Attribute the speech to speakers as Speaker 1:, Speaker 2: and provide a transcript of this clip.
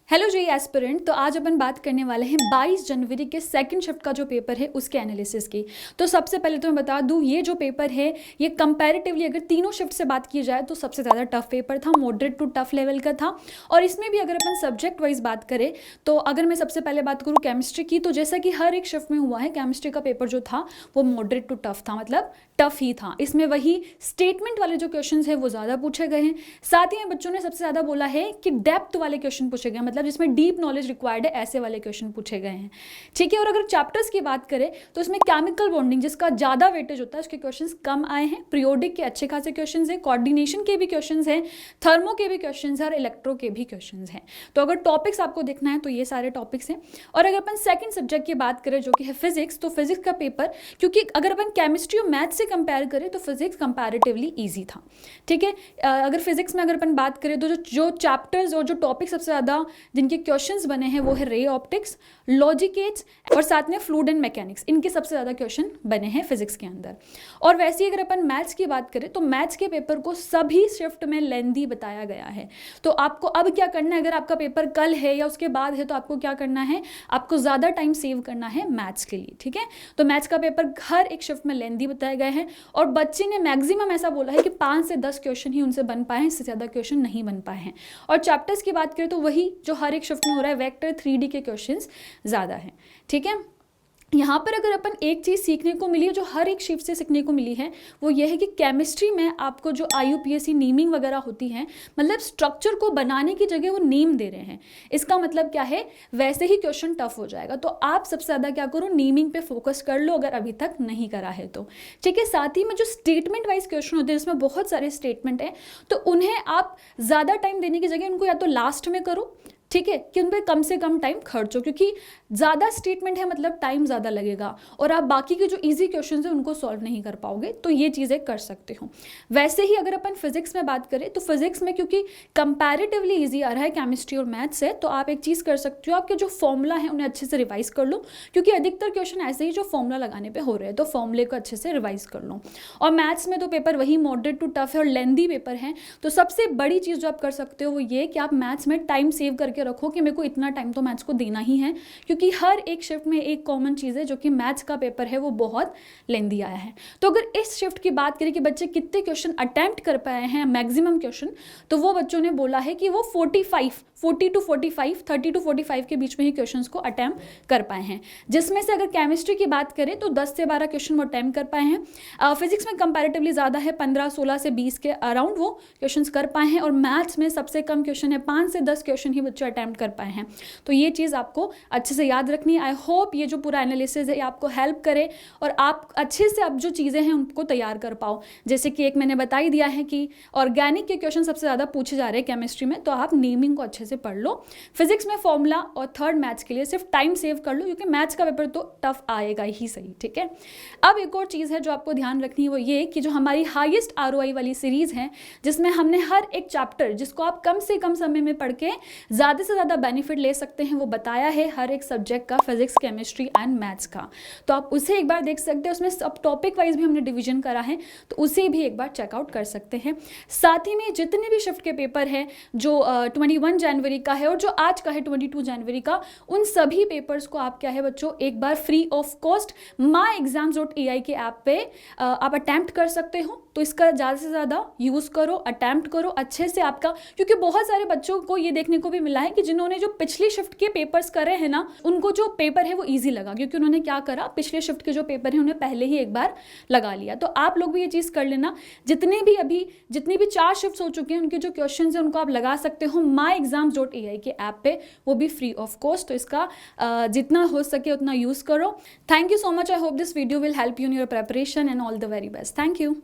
Speaker 1: Hello जी aspirant. तो आज अपन बात करने वाले हैं 22 जनवरी के सेकंड शिफ्ट का जो पेपर है उसके एनालिसिस की। तो सबसे पहले तो मैं बता दूं, ये जो पेपर है ये कंपैरेटिवली अगर तीनों शिफ्ट से बात की जाए तो सबसे ज़्यादा टफ पेपर था, मॉडरेट टू टफ लेवल का था। और इसमें भी अगर अपन सब्जेक्ट वाइज बात करें तो अगर मैं सबसे पहले बात करूँ केमिस्ट्री की, तो जैसा कि हर एक शिफ्ट में हुआ है, केमिस्ट्री का पेपर जो था वो मॉडरेट टू टफ था, मतलब टफ ही था। इसमें वही स्टेटमेंट वाले जो क्वेश्चन है वो ज़्यादा पूछे गए हैं। साथ ही में बच्चों ने सबसे ज़्यादा बोला है कि डेप्थ वाले क्वेश्चन पूछे गए, मतलब जिसमें डीप नॉलेज रिक्वायर्ड है, ऐसे वाले क्वेश्चन पूछे गए हैं। ठीक है। और अगर चैप्टर्स की बात करें तो इसमें केमिकल बॉन्डिंग जिसका ज़्यादा वेटेज होता है उसके क्वेश्चंस कम आए हैं। पीरियोडिक के अच्छे खासे क्वेश्चंस हैं, कोऑर्डिनेशन के भी क्वेश्चंस हैं, थर्मो के भी क्वेश्चंस हैं और इलेक्ट्रो के भी क्वेश्चंस हैं। तो अगर टॉपिक्स आपको देखना है तो ये सारे टॉपिक्स हैं। और अगर अपन सेकंड सब्जेक्ट की बात करें जो कि है फिजिक्स, तो फिजिक्स का पेपर, क्योंकि अगर अपन केमिस्ट्री और मैथ से कंपेयर करें तो फिजिक्स कंपैरेटिवली ईजी था। ठीक है। अगर फिजिक्स में अगर अपन बात करें तो जो चैप्टर्स और जो टॉपिक सबसे ज़्यादा जिनके क्वेश्चंस बने हैं वो है रे ऑप्टिक्स, लॉजिकेट्स और साथ में फ्लूइड एंड मैकेनिक्स। इनके सबसे ज़्यादा क्वेश्चन बने हैं फिजिक्स के अंदर। और वैसे ही अगर अपन मैथ्स की बात करें तो मैथ्स के पेपर को सभी शिफ्ट में लेंदी बताया गया है। तो आपको अब क्या करना है, अगर आपका पेपर कल है या उसके बाद है तो आपको क्या करना है, आपको ज़्यादा टाइम सेव करना है मैथ्स के लिए। ठीक है। तो मैथ्स का पेपर हर एक शिफ्ट में लेंदी बताए गए हैं और बच्चे ने मैक्सिमम ऐसा बोला है कि 5 से 10 क्वेश्चन ही उनसे बन पाए हैं, इससे ज़्यादा क्वेश्चन नहीं बन पाए हैं। और चैप्टर्स की बात करें तो वही जो हर एक शिफ्ट में हो रहा है, वेक्टर 3D के क्वेश्चंस ज़्यादा हैं। ठीक है। यहाँ पर अगर अपन एक चीज़ सीखने को मिली है जो हर एक शिफ्ट से सीखने को मिली है वो ये है कि केमिस्ट्री में आपको जो IUPAC नेमिंग वगैरह होती है, मतलब स्ट्रक्चर को बनाने की जगह वो नेम दे रहे हैं। इसका मतलब क्या है, वैसे ही क्वेश्चन टफ हो जाएगा। तो आप सबसे ज़्यादा क्या करो, नेमिंग पे फोकस कर लो अगर अभी तक नहीं करा है तो। ठीक है। साथ ही में जो स्टेटमेंट वाइज क्वेश्चन होते हैं जिसमें बहुत सारे स्टेटमेंट हैं, तो उन्हें आप ज़्यादा टाइम देने की जगह उनको या तो लास्ट में करो, ठीक है, कि उन पर कम से कम टाइम खर्चो, क्योंकि ज़्यादा स्टेटमेंट है मतलब टाइम ज़्यादा लगेगा और आप बाकी के जो इजी क्वेश्चंस हैं उनको सॉल्व नहीं कर पाओगे। तो ये चीज़ें कर सकते हो। वैसे ही अगर अपन फिजिक्स में बात करें तो फिजिक्स में क्योंकि कंपैरेटिवली इजी आ रहा है केमिस्ट्री और मैथ से, तो आप एक चीज़ कर सकते हो, आपके जो फॉर्मूला है उन्हें अच्छे से रिवाइज कर लो, क्योंकि अधिकतर क्वेश्चन ऐसे ही जो फॉर्मूला लगाने पर हो रहे हैं, तो फॉर्मूले को अच्छे से रिवाइज कर लो। और मैथ्स में तो पेपर वही मॉडरेट टू टफ है और लेंदी पेपर है। तो सबसे बड़ी चीज़ जो आप कर सकते हो वो ये कि आप मैथ्स में टाइम सेव करके रखो कि मेरे को इतना टाइम तो मैथ्स को देना ही है, क्योंकि हर एक शिफ्ट में एक कॉमन चीज़ है जो कि मैथ्स का पेपर है वो बहुत लेंदी आया है। तो अगर इस शिफ्ट की बात करें कि बच्चे कितने क्वेश्चन अटेम्प्ट कर पाए हैं मैक्सिमम क्वेश्चन, तो वो बच्चों ने बोला है कि वो 40 टू 45, 30 टू 45 के बीच में ही क्वेश्चंस को अटेम्प्ट कर पाए हैं। जिसमें से अगर केमिस्ट्री की बात करें तो 10 से 12 क्वेश्चन वो अटेम्प्ट कर पाए हैं। फिजिक्स में कंपैरेटिवली ज़्यादा है, 15, 16 से 20 के अराउंड वो क्वेश्चंस कर पाए हैं। और मैथ्स में सबसे कम क्वेश्चन है, 5 से 10 क्वेश्चन ही बच्चे अटेम्प्ट कर पाए हैं। तो ये चीज़ आपको अच्छे से याद रखनी है। आई होप ये जो पूरा एनालिसिस है आपको हेल्प करे और आप अच्छे से अब जो चीज़ें हैं उनको तैयार कर पाओ। जैसे कि एक मैंने बता ही दिया है कि ऑर्गेनिक के क्वेश्चन सबसे ज़्यादा पूछे जा रहे हैं केमिस्ट्री में, तो आप नेमिंग को अच्छे से पढ़ लो। फिजिक्स में फॉर्मूला और थर्ड मैथ्स के लिए सिर्फ टाइम सेव कर लो, क्योंकि मैथ्स का पेपर तो टफ आएगा ही सही। ठीक है। अब एक और चीज़ है जो आपको ध्यान रखनी है वो ये कि जो हमारी हाईएस्ट ROI वाली सीरीज़ है, जिसमें हमने हर एक चैप्टर जिसको आप कम से कम समय में पढ़ के ज़्यादा से ज़्यादा बेनिफिट ले सकते हैं, वो बताया है हर एक सब्जेक्ट का, फिजिक्स, केमिस्ट्री एंड मैथ्स का। तो आप उसे एक बार देख सकते हैं। उसमें सब टॉपिक वाइज भी हमने डिवीजन करा है, तो उसे भी एक बार चेकआउट कर सकते हैं। साथ ही में जितने भी शिफ्ट के पेपर हैं जो 21 जनवरी का है और जो आज का है 22 जनवरी का, उन सभी पेपर्स को आप क्या है बच्चों एक बार फ्री ऑफ कॉस्ट myexams.ai के ऐप पे आप अटैम्प्ट कर सकते हो। तो इसका ज़्यादा से ज़्यादा यूज़ करो, अटैम्प्ट करो अच्छे से आपका, क्योंकि बहुत सारे बच्चों को ये देखने को भी मिला है कि जिन्होंने जो पिछली शिफ्ट के पेपर्स करे हैं ना, उनको जो पेपर है वो ईजी लगा, क्योंकि उन्होंने क्या करा, पिछले शिफ्ट के जो पेपर हैं उन्हें पहले ही एक बार लगा लिया। तो आप लोग भी ये चीज़ कर लेना। जितनी भी 4 शिफ्ट्स हो चुके हैं उनके जो क्वेश्चन हैं उनको आप लगा सकते हो myexams.ai के ऐप पे, वो भी फ्री ऑफ कॉस्ट। तो इसका जितना हो सके उतना यूज़ करो। Thank you so much. I hope this video will help you in your preparation and all the very best. Thank you.